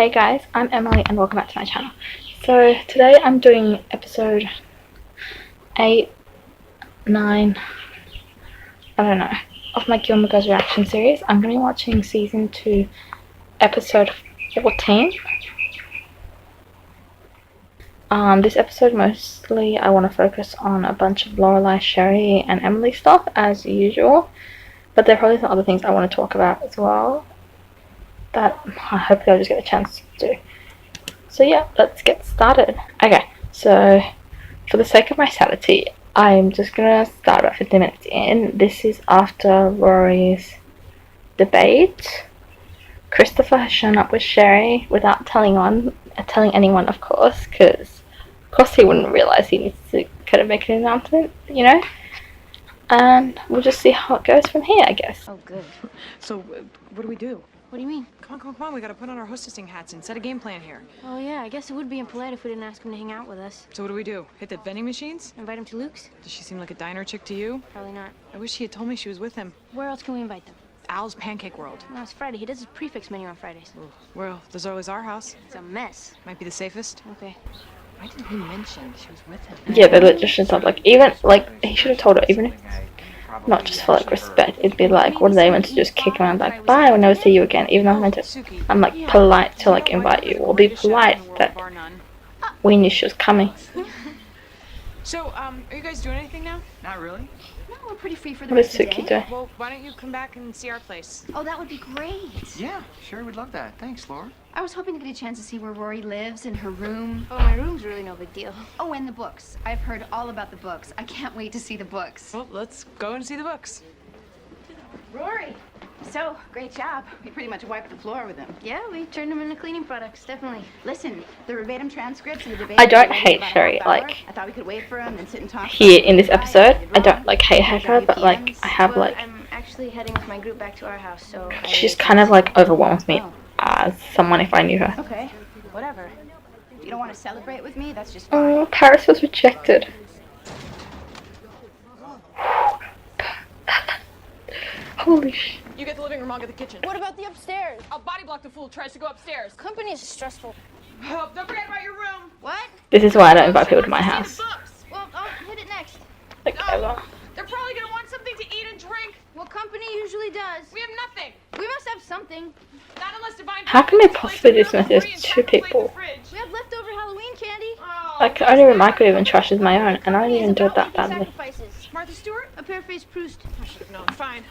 Hey guys, I'm Emily and welcome back to my channel. So today I'm doing episode 8, 9, I don't know, of my Gilmore Girls reaction series. I'm going to be watching season 2, episode 14. This episode mostly I want to focus on a bunch of Lorelai, Sherry and Emily stuff as usual. But there are probably some other things I want to talk about as well that hopefully I'll just get a chance to do. So yeah, let's get started. Okay, so for the sake of my sanity, I'm just gonna start about 15 minutes in. This is after Rory's debate. Christopher has shown up with Sherry without telling anyone, of course, because of course he wouldn't realize he needs to kind of make an announcement, you know. And we'll just see how it goes from here, I guess. Oh, good. So, what do we do? What do you mean? Come on. We gotta put on our hostessing hats and set a game plan here. Oh, yeah, I guess it would be impolite if we didn't ask him to hang out with us. So what do we do? Hit the vending machines? Invite him to Luke's? Does she seem like a diner chick to you? Probably not. I wish he had told me she was with him. Where else can we invite them? Al's Pancake World. No, it's Friday. He does his prefix menu on Fridays. Ooh, well, there's always our house. It's a mess. Might be the safest. Okay. Why didn't he mention she was with him? Yeah, they legit should stop. Like, even, like, he should have told her, even if not just for like respect, it'd be like, what are they meant to just kick around like, bye, we'll never see you again, even though I'm like polite to like invite you, or be polite that we knew she was coming. So, are you guys doing anything now? Not really. No, we're pretty free for the What is rest of the Suki day. doing? Well, why don't you come back and see our place? Oh, that would be great. Yeah, sure, we'd love that. Thanks, Laura. I was hoping to get a chance to see where Rory lives in her room. Oh, my room's really no big deal. Oh, and the books. I've heard all about the books. I can't wait to see the books. Well, let's go and see the books. Rory! So, great job. We pretty much wiped the floor with them. Yeah, we turned them into cleaning products, definitely. Listen, the verbatim transcripts and the debate... I don't hate Sherry, like, I thought we could wait for them and sit and talk. here in this episode. I don't like hate her, but like I have Well, like, I'm actually heading with my group back to our house, so... she's kind of like overwhelmed me as someone if I knew her. Okay, Whatever. you don't want to celebrate with me? That's just fine. Oh, Paris was rejected. Holy sh! You get the living room, I'll get the kitchen. What about the upstairs? I'll body block the fool who tries to go upstairs. Company is stressful. Oh, don't forget about your room. What? This is why I don't invite people to my house. Well, I'll hit it next. Like ever. They're probably gonna want something to eat and drink. Well, company usually does. We have nothing. We must have something. Not unless Divine... How can they possibly dismiss there's 2 people? We have leftover Halloween candy. Like, only my microwave and trash is my own, and I don't even do it that badly. Sacrifices. Martha Stewart? A paraphrased Proust. I should have known. Fine.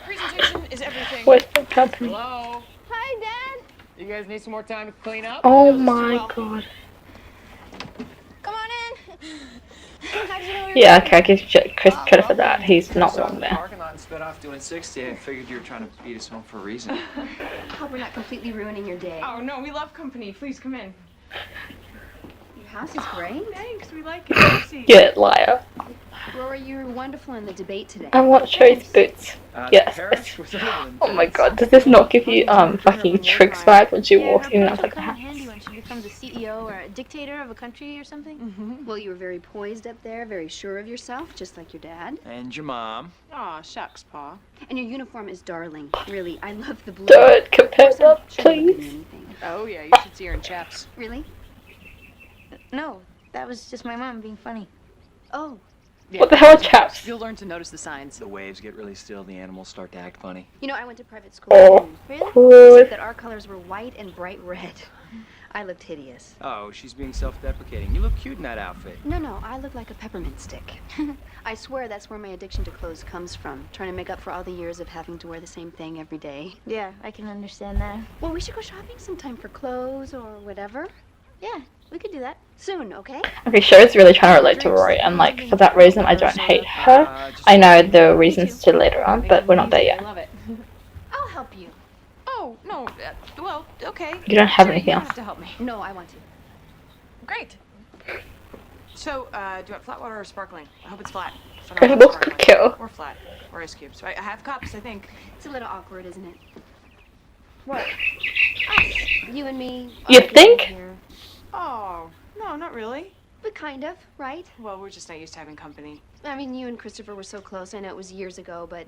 Presentation is everything. Where's the company? Hello? Hi, Dad. You guys need some more time to clean up? Oh my god. Come on in. How'd you know we were Yeah, okay, I give Chris credit for that. He's not Saw wrong the there. parking lot and sped off doing 60. I figured you were trying to beat us home for a reason. I hope we're not completely ruining your day. Oh, no, we love company. Please come in. Your house is great. Thanks, we like it. Have a seat. Yeah, liar. Rory, you were wonderful in the debate today. I want Sherry's boots. Yes. Paris was over in Oh my Paris. god, does this not give you fucking Trix vibes when she walks in and I was like, Come in ah. handy when she becomes a CEO or a dictator of a country or something. Well, you were very poised up there, very sure of yourself, just like your dad. And your mom. Aw, shucks, Pa. And your uniform is darling. Really, I love the blue. Don't compare that, Sure that doesn't mean please. anything. Oh, yeah, you should see her in chaps. Really? No, that was just my mom being funny. Oh, What the hell are chaps? You'll learn to notice the signs. The waves get really still, the animals start to act funny. you know, I went to private school. Oh, and cool. except that our colors were white and bright red. I looked hideous. Oh, she's being self-deprecating. You look cute in that outfit. No, I look like a peppermint stick. I swear that's where my addiction to clothes comes from, trying to make up for all the years of having to wear the same thing every day. Yeah, I can understand that. Well, we should go shopping sometime for clothes or whatever. Yeah, we could do that. Soon, okay? Okay, Sherry's really trying to relate to Rory, and like, for that reason, I don't hate her. I know there are reasons to later on, but we're not there I yet. love it. I'll help you. Oh, no, well, okay. You don't have Sure, anything you don't else. have to help me. No, I want to. Great. So, do you want flat water or sparkling? I hope it's flat. I It don't want looks sparkling. kill. Or flat. Or ice cubes. I have cups, I think. It's a little awkward, isn't it? What? You and me. You arguing think? here. Oh, no, not really. But kind of, right? Well, we're just not used to having company. I mean, you and Christopher were so close. I know it was years ago, but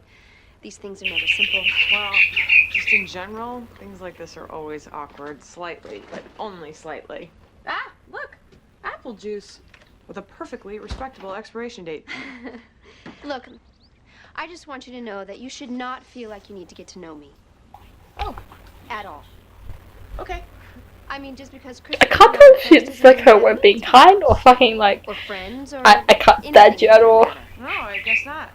these things are never simple. Well, just Just in general, things like this are always awkward. Slightly, but only slightly. Ah, look! Apple juice. With a perfectly respectable expiration date. Look, I just want you to know that you should not feel like you need to get to know me. Oh. At all. Okay. I mean, just because I Christopher can't tell if it's like her way of being kind or fucking like, or friends or I can't stand you at all. No, I guess not.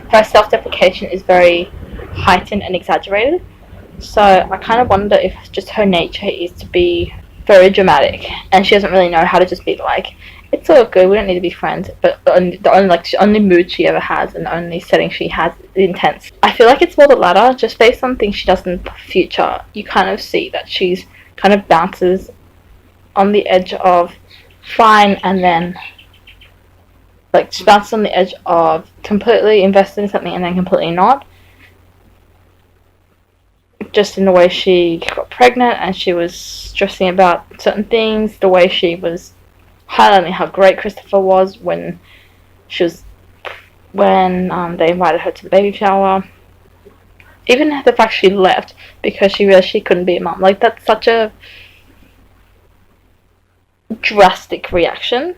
Her self-deprecation is very heightened and exaggerated. So I kind of wonder if just her nature is to be very dramatic, and she doesn't really know how to just be like, it's all good, we don't need to be friends. But the only mood she ever has and the only setting she has is intense. I feel like it's more the latter, just based on things she does in the future. You kind of see that she's kind of bounces on the edge of fine, and then like she bounces on the edge of completely invested in something and then completely not. Just in the way she got pregnant and she was stressing about certain things, the way she was highlighting how great Christopher was when they invited her to the baby shower. Even the fact she left because she realized she couldn't be a mom. Like, that's such a drastic reaction.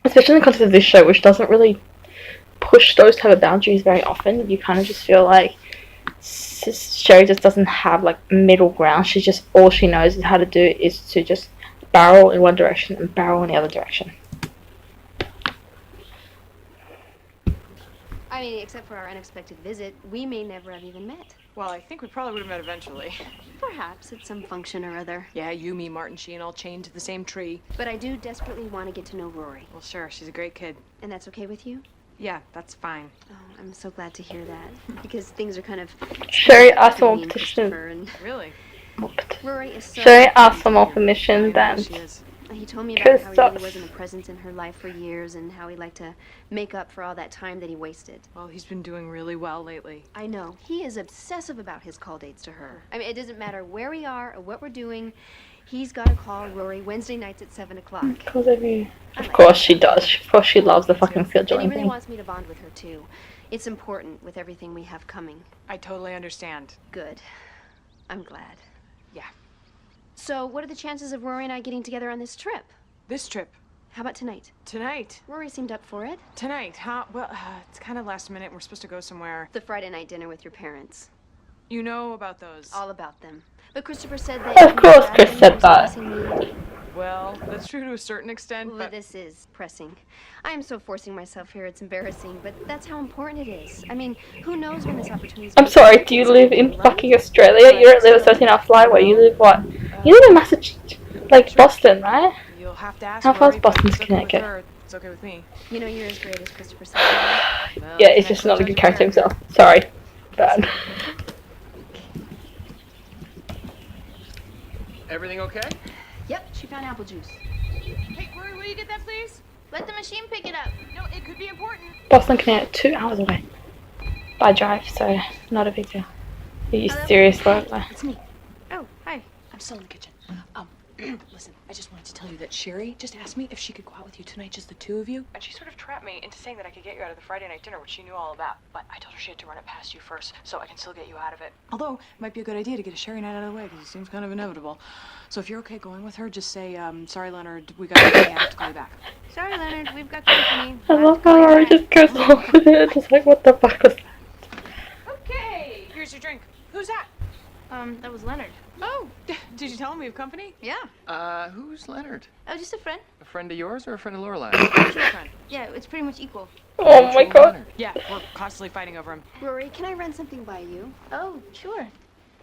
Especially in the context of this show, which doesn't really push those type of boundaries very often. You kind of just feel like Sherry just doesn't have like middle ground. She just, all she knows is how to do is to just barrel in one direction and barrel in the other direction. I mean, except for our unexpected visit, we may never have even met. Well, I think we probably would have met eventually. Perhaps at some function or other. Yeah, you, me, Martin Sheen, all chained to the same tree. But I do desperately want to get to know Rory. Well, sure, she's a great kid. And that's okay with you? Yeah, that's fine. Oh, I'm so glad to hear that. Because things are kind of... Sherry asked for more between petition. Christopher and Really? Rory is so... Sherry asked for more permission than She is. He told me about how he really Christoph. wasn't a presence in her life for years and how he liked to make up for all that time that he wasted. Well, he's been doing really well lately. I know. He is obsessive about his call dates to her. I mean, it doesn't matter where we are or what we're doing. He's got to call Rory Wednesday nights at 7 o'clock. Because of course she does. Of course she loves the fucking And he scheduling really thing. wants me to bond with her, too. It's important with everything we have coming. I totally understand. Good. I'm glad. Yeah. So, what are the chances of Rory and I getting together on this trip? This trip. How about tonight? Tonight. Rory seemed up for it. Tonight, huh? Well, it's kind of last minute. We're supposed to go somewhere. The Friday night dinner with your parents. You know about those. All about them. But Christopher said that... Of course Chris said that. Well, that's true to a certain extent, Well, but... this is pressing. I am so forcing myself here, it's embarrassing, but that's how important it is. I mean, who knows when this opportunity... I'm sorry, do you live in fucking Australia? You don't live a 13-hour flight where you live what? You live in Massachusetts, like Boston, right? You'll have to ask How far is Rory, but Boston to it's okay with Connecticut? her. It's okay with me. You know, you're as great as Christopher said. Well, Yeah, it's just not a good character himself. Sorry. Bad. Everything okay? Yep, she found apple juice. Hey, Rory, will you get that, please? Let the machine pick it up. No, it could be important. Boston, Connecticut, 2 hours away. By drive, so not a big deal. Are you Hello? serious, Lorelai? It's me. Oh, hi. I'm still in the kitchen. Listen, I just wanted to tell you that Sherry just asked me if she could go out with you tonight, just the two of you. And she sort of trapped me into saying that I could get you out of the Friday night dinner, which she knew all about. But I told her she had to run it past you first, so I can still get you out of it. Although, it might be a good idea to get a Sherry night out of the way, because it seems kind of inevitable. So if you're okay going with her, just say, sorry, Leonard, we got company, I have to call you back. Sorry, Leonard, we've got company. I love how Rory just goes off with it. Just like, what the fuck was that? Okay, here's your drink. Who's that? That was Leonard. Oh, did you tell him we have company? Yeah. Who's Leonard? Oh, just a friend. A friend of yours or a friend of Lorelai? Who's your friend? Yeah, it's pretty much equal. Oh my god. Yeah, we're constantly fighting over him. Rory, can I run something by you? Oh, sure.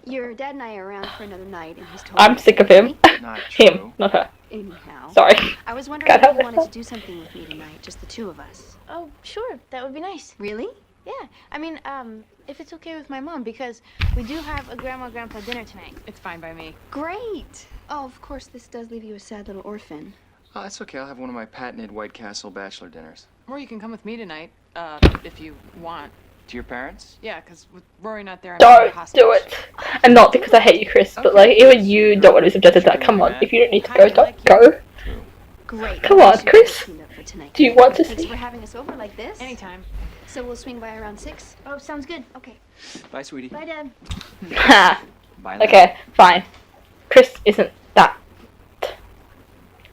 Your dad and I are around for another night, and he's told I'm me sick of him. Not Him, true. not her. Anyhow. Sorry. I was wondering Can't if help you wanted myself. to do something with me tonight, just the two of us. Oh, sure. That would be nice. Really? Yeah. I mean, if it's okay with my mom, because we do have a grandma-grandpa dinner tonight. It's fine by me. Great. Oh, of course, this does leave you a sad little orphan. Oh, that's okay. I'll have one of my patented White Castle bachelor dinners. Or you can come with me tonight, if you want. To your parents? Yeah, because with Rory not there, I'm Don't hostage. do it. And not because I hate you, Chris, but like, even you don't want to be subjected to that. Come on, if you don't need to go, don't go. True. Great. Come on, So Chris. teamed up for tonight. Do you want to Thanks see? for having us over like this. Anytime. So we'll swing by around 6? Oh, sounds good. Okay. Bye, sweetie. Bye, Dad. Bye. Lily. Okay, fine. Chris isn't that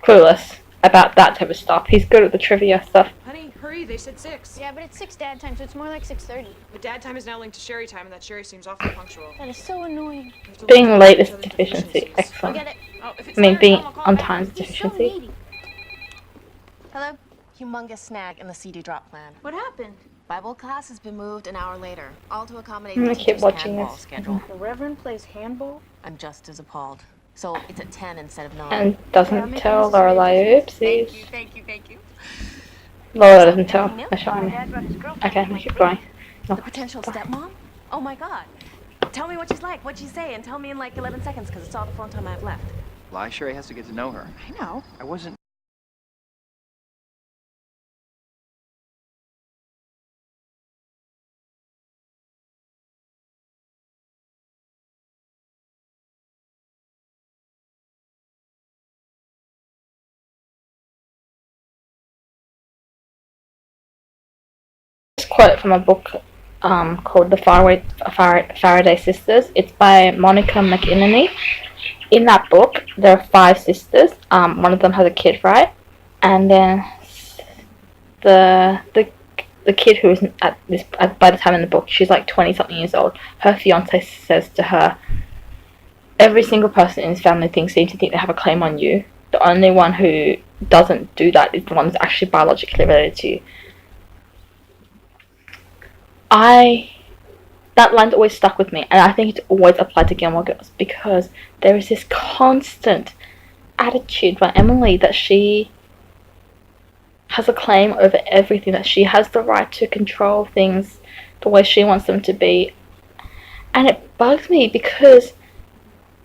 clueless about that type of stuff. He's good at the trivia stuff. Honey, hurry, they said 6. Yeah, but it's 6 Dad time, so it's more like 6:30. But dad time is now linked to Sherry time, and that Sherry seems awfully punctual. That is so annoying. We have to Being look late at is each other's deficiency. deficiencies. Excellent. Forget it. Oh, if it's I mean, later, being Mom, I'll call on back. time is He's so deficiency. needy. Hello? Humongous snag in the CD drop plan. What happened? Bible class has been moved an hour later, all to accommodate I'm the gonna keep teacher's watching handball this. schedule. The Reverend plays handball? I'm just as appalled. So it's at 10 instead of 9. And Yeah, doesn't making tell this very Lorelai Thank oopsies. you, thank you, thank you. Laura doesn't tell. Anything new? That's what I My mean. dad brought his girlfriend. Okay, I'm gonna keep going. No, The potential stepmom? Oh my god. Tell me what she's like, what'd she say, and tell me in like 11 seconds, because it's all the phone time I have left. Lie, Sherry has to get to know her. I know. I wasn't. This quote from a book called The Faraday Sisters. It's by Monica McInerney. In that book, there are 5 sisters. One of them has a kid, right? And then the kid who is by the time in the book, she's like 20-something years old. Her fiance says to her, "Every single person in this family seems to think they have a claim on you. The only one who doesn't do that is the one that's actually biologically related to you." That line's always stuck with me, and I think it's always applied to Gilmore Girls, because there is this constant attitude by Emily that she has a claim over everything, that she has the right to control things the way she wants them to be. And it bugs me because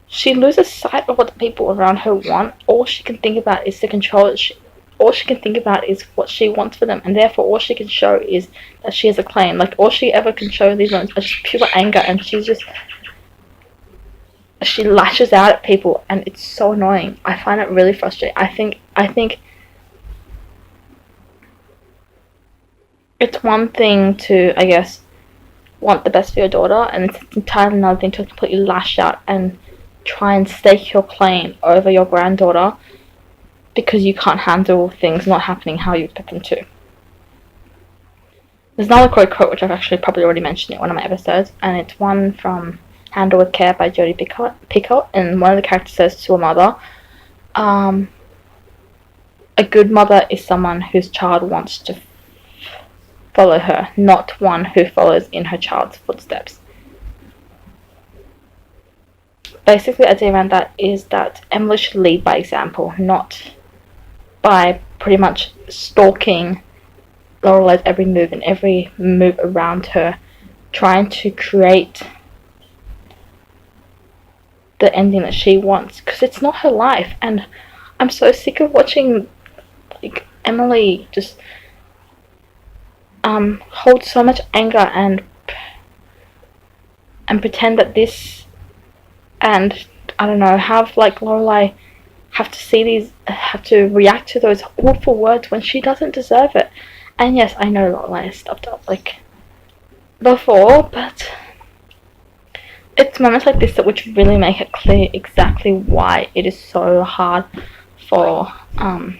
she loses sight of what the people around her want. All she can think about is to control it. All she can think about is what she wants for them, and therefore all she can show is that she has a claim. Like, all she ever can show these moments are just pure anger, and she lashes out at people, and it's so annoying. I find it really frustrating. I think it's one thing to, I guess, want the best for your daughter, and it's entirely another thing to completely lash out and try and stake your claim over your granddaughter because you can't handle things not happening how you expect them to. There's another quote which I've actually probably already mentioned in one of my episodes, and it's one from Handle with Care by Jodie Picoult, and one of the characters says to a mother, a good mother is someone whose child wants to follow her, not one who follows in her child's footsteps. Basically, the idea around that is that Emily should lead by example, not by pretty much stalking Lorelai's every move and every move around her, trying to create the ending that she wants, because it's not her life. And I'm so sick of watching Emily just hold so much anger and pretend that this, and I don't know, have Lorelai have to react to those awful words when she doesn't deserve it. And yes, I know Lorelai has stuffed up before, but it's moments like this that which really make it clear exactly why it is so hard for Lorelai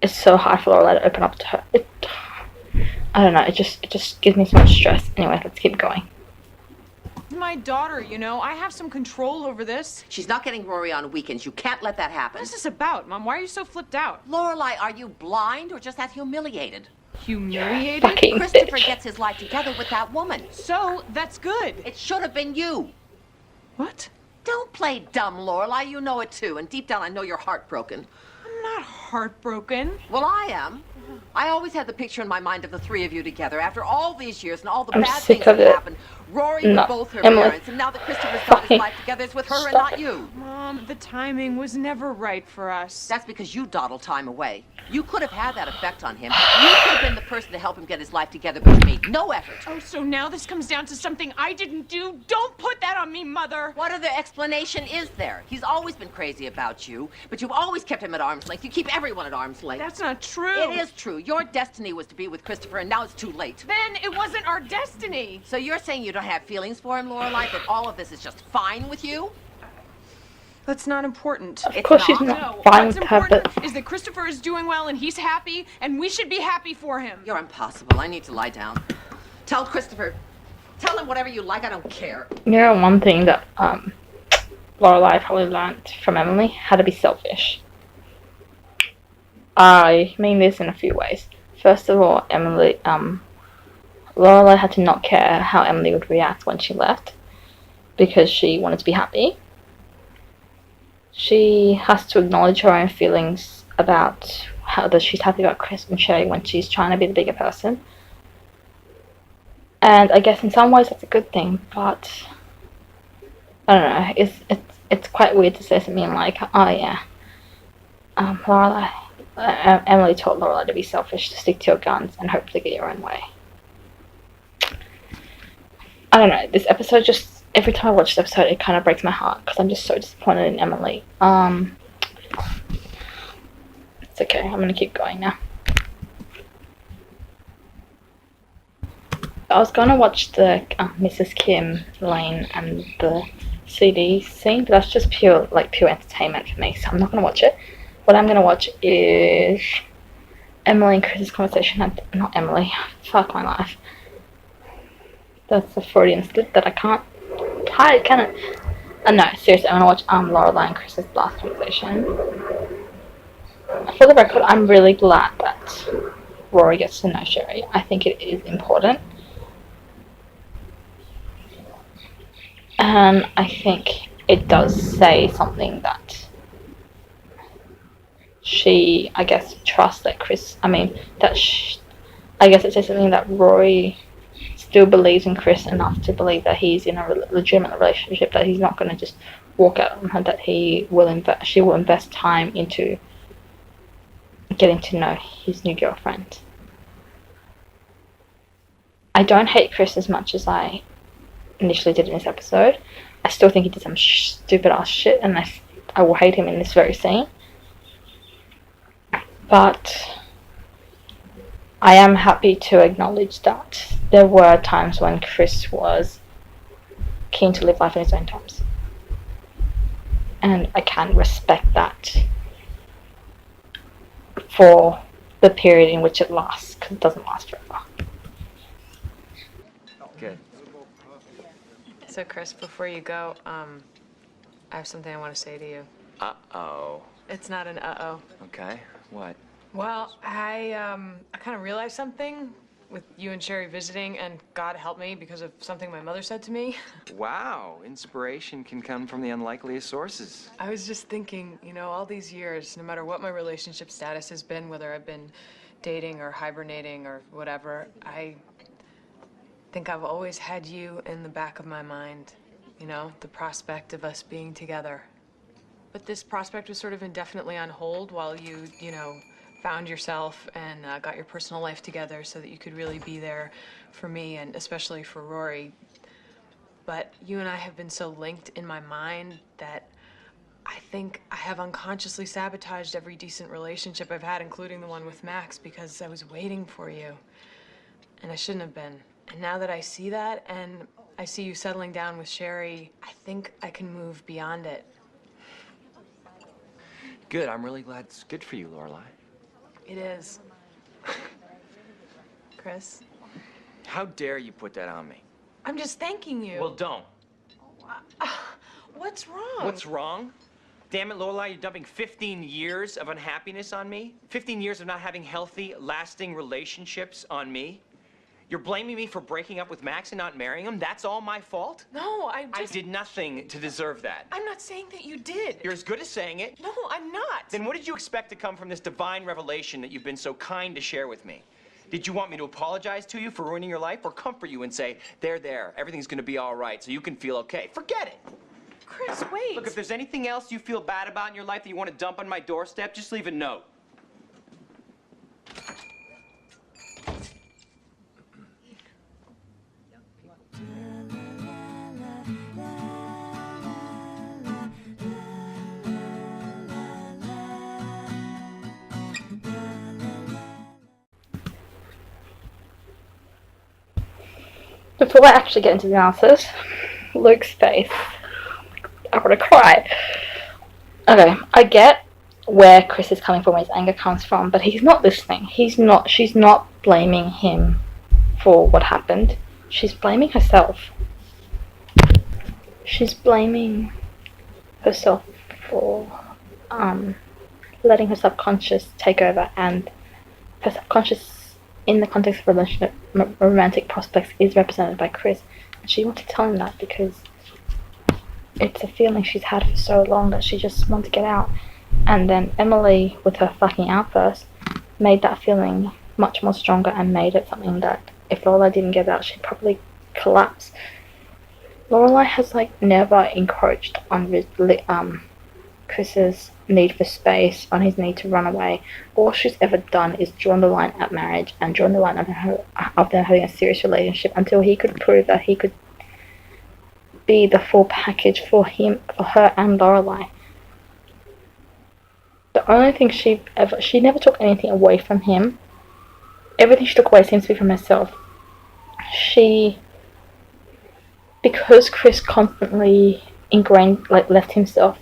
to open up to her. I don't know, it just gives me so much stress. Anyway, let's keep going. My daughter, you know, I have some control over this. She's not getting Rory on weekends. You can't let that happen. What is this about, Mom? Why are you so flipped out? Lorelai, are you blind or just that humiliated? Humiliated? Fucking Christopher bitch. gets his life together with that woman. So, that's good. It should have been you. What? Don't play dumb, Lorelai. You know it too. And deep down, I know you're heartbroken. I'm not heartbroken. Well, I am. I always had the picture in my mind of the 3 of you together after all these years and all the I'm bad sick things of that it. happened. Rory No, with both her Emily. parents, and now that Christopher's got his Fucking life together, it's with her and stop not it. you. Mom, the timing was never right for us. That's because you dawdle time away. You could have had that effect on him. You could have been the person to help him get his life together, but you made no effort. Oh, so now this comes down to something I didn't do? Don't put that on me, Mother! What other explanation is there? He's always been crazy about you, but you've always kept him at arm's length. You keep everyone at arm's length. That's not true. It is true. Your destiny was to be with Christopher, and now it's too late. Then it wasn't our destiny. So you're saying you don't have feelings for him, Lorelai, that all of this is just fine with you? That's not important. Of course she's No, not fine what's with her, but important is that Christopher is doing well and he's happy, and we should be happy for him. You're impossible. I need to lie down. Tell Christopher. Tell him whatever you like. I don't care. you know one thing that Lorelai probably learned from Emily, how to be selfish. I mean this in a few ways. First of all, Lorelai had to not care how Emily would react when she left, because she wanted to be happy. She has to acknowledge her own feelings about how that she's happy about Chris and Sherry when she's trying to be the bigger person. And I guess in some ways that's a good thing, but I don't know. It's quite weird to say something like, "Oh yeah, Lorelai." Emily taught Lorelai to be selfish, to stick to your guns, and hope to get your own way. I don't know. This episode just. Every time I watch this episode, it kind of breaks my heart because I'm just so disappointed in Emily. It's okay. I'm gonna keep going now. I was gonna watch the Mrs. Kim, Lane, and the CD scene, but that's just pure entertainment for me. So I'm not gonna watch it. What I'm gonna watch is Emily and Chris's conversation. Not Emily. Fuck my life. That's a Freudian slip that I can't. No, seriously, I'm gonna watch Lorelai and Chris's last conversation. For the record, I'm really glad that Rory gets to know Sherry. I think it is important. And I think it does say something that she, I guess, trusts that Chris, I guess it says something that Rory still believes in Chris enough to believe that he's in a legitimate relationship, that he's not going to just walk out on her, that she will invest time into getting to know his new girlfriend. I don't hate Chris as much as I initially did in this episode. I still think he did some stupid ass shit, and I will hate him in this very scene. But I am happy to acknowledge that there were times when Chris was keen to live life in his own terms. And I can respect that for the period in which it lasts, because it doesn't last forever. Good. So, Chris, before you go, I have something I want to say to you. Uh-oh. It's not an uh-oh. Okay. What? Well, I kind of realized something with you and Sherry visiting, and God help me because of something my mother said to me. Wow. Inspiration can come from the unlikeliest sources. I was just thinking, all these years, no matter what my relationship status has been, whether I've been dating or hibernating or whatever, I think I've always had you in the back of my mind, the prospect of us being together. But this prospect was sort of indefinitely on hold while you found yourself and got your personal life together so that you could really be there for me and especially for Rory. But you and I have been so linked in my mind that I think I have unconsciously sabotaged every decent relationship I've had, including the one with Max, because I was waiting for you. And I shouldn't have been. And now that I see that and I see you settling down with Sherry, I think I can move beyond it. Good. I'm really glad it's good for you, Lorelai. It is. Chris? How dare you put that on me? I'm just thanking you. Well, don't. What's wrong? What's wrong? Damn it, Lorelai, you're dumping 15 years of unhappiness on me? 15 years of not having healthy, lasting relationships on me? You're blaming me for breaking up with Max and not marrying him? That's all my fault? No, I did nothing to deserve that. I'm not saying that you did. You're as good as saying it. No, I'm not. Then what did you expect to come from this divine revelation that you've been so kind to share with me? Did you want me to apologize to you for ruining your life or comfort you and say, there, everything's gonna be all right so you can feel okay? Forget it. Chris, wait. Look, if there's anything else you feel bad about in your life that you want to dump on my doorstep, just leave a note. Before I actually get into the answers, Luke's face. I want to cry. Okay, I get where Chris is coming from, where his anger comes from, but he's not listening. She's not blaming him for what happened. She's blaming herself. She's blaming herself for letting her subconscious take over, and her subconscious in the context of relationship, romantic prospects is represented by Chris. And she wanted to tell him that because it's a feeling she's had for so long that she just wants to get out. And then Emily, with her fucking outburst, made that feeling much more stronger and made it something that if Lorelai didn't get out, she'd probably collapse. Lorelai has never encroached on Chris's need for space, on his need to run away. All she's ever done is drawn the line at marriage and drawn the line of them having a serious relationship until he could prove that he could be the full package for her and Lorelai. The only thing she never took anything away from him. Everything she took away seems to be from herself. Because Chris constantly left himself,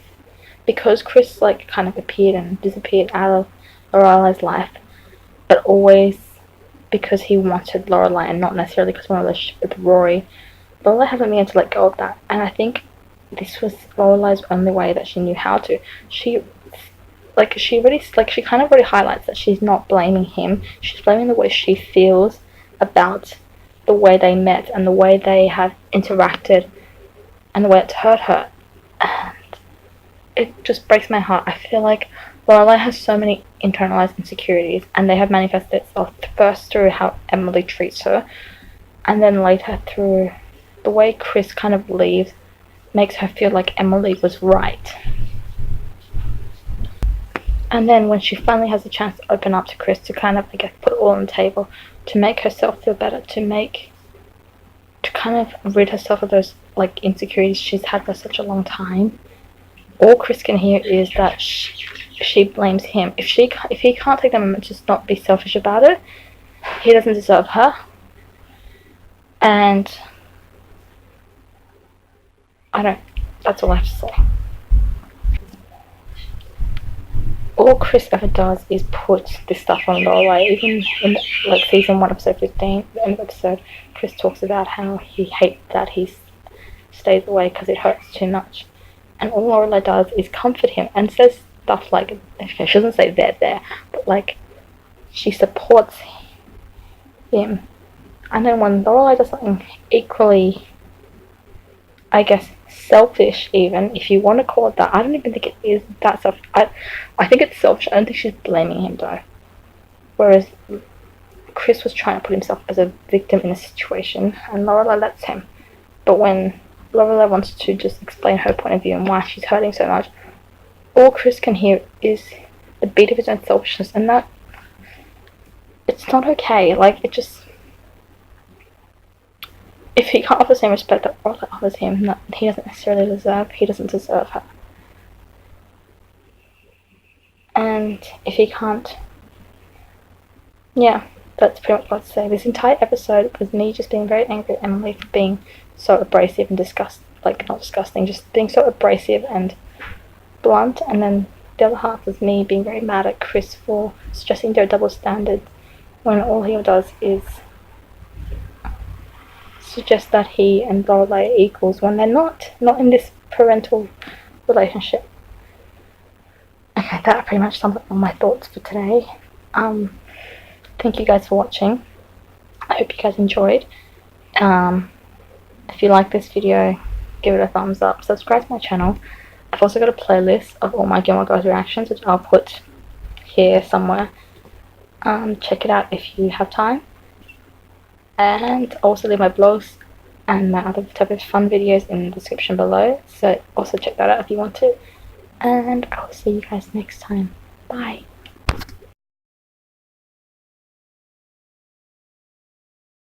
because Chris kind of appeared and disappeared out of Lorelai's life, but always because he wanted Lorelai and not necessarily because he wanted a relationship with Rory, Lorelai hasn't been able to let go of that. And I think this was Lorelai's only way that she knew how to. She kind of already highlights that she's not blaming him. She's blaming the way she feels about the way they met and the way they have interacted and the way it's hurt her. And it just breaks my heart. I feel like Lorelai has so many internalized insecurities, and they have manifested itself first through how Emily treats her, and then later through the way Chris kind of leaves, makes her feel like Emily was right. And then when she finally has the chance to open up to Chris, to kind of, put it all on the table, to make herself feel better, to kind of rid herself of those, insecurities she's had for such a long time, all Chris can hear is that she blames him. If he can't take the moment to just not be selfish about it, he doesn't deserve her. And that's all I have to say. All Chris ever does is put this stuff on Lorelai. Even in season 1, episode 15, the end of the episode, Chris talks about how he hates that he stays away because it hurts too much. And all Lorelai does is comfort him and says stuff like, she doesn't say they're there, but she supports him. And then when Lorelai does something equally, I guess, selfish, even if you want to call it that, I don't even think it is that selfish. I think it's selfish. I don't think she's blaming him though. Whereas Chris was trying to put himself as a victim in a situation, and Lorelai lets him. But when Lorelai wants to just explain her point of view and why she's hurting so much, all Chris can hear is the beat of his own selfishness, and that it's not okay. It just, if he can't offer the same respect that Lorelai offers him, that he doesn't necessarily deserve, he doesn't deserve her. And if he can't, yeah, that's pretty much what to say. This entire episode was me just being very angry at Emily for being so abrasive and not disgusting, just being so abrasive and blunt, and then the other half was me being very mad at Chris for stressing their double standards when all he does is suggest that he and Lorelai are equals when they're not in this parental relationship. Okay, that pretty much sums up all my thoughts for today. Thank you guys for watching. I hope you guys enjoyed. If you like this video, give it a thumbs up, subscribe to my channel. I've also got a playlist of all my Gilmore Girls reactions, which I'll put here somewhere. Check it out if you have time. And also leave my blogs and my other type of fun videos in the description below. So also check that out if you want to. And I will see you guys next time. Bye.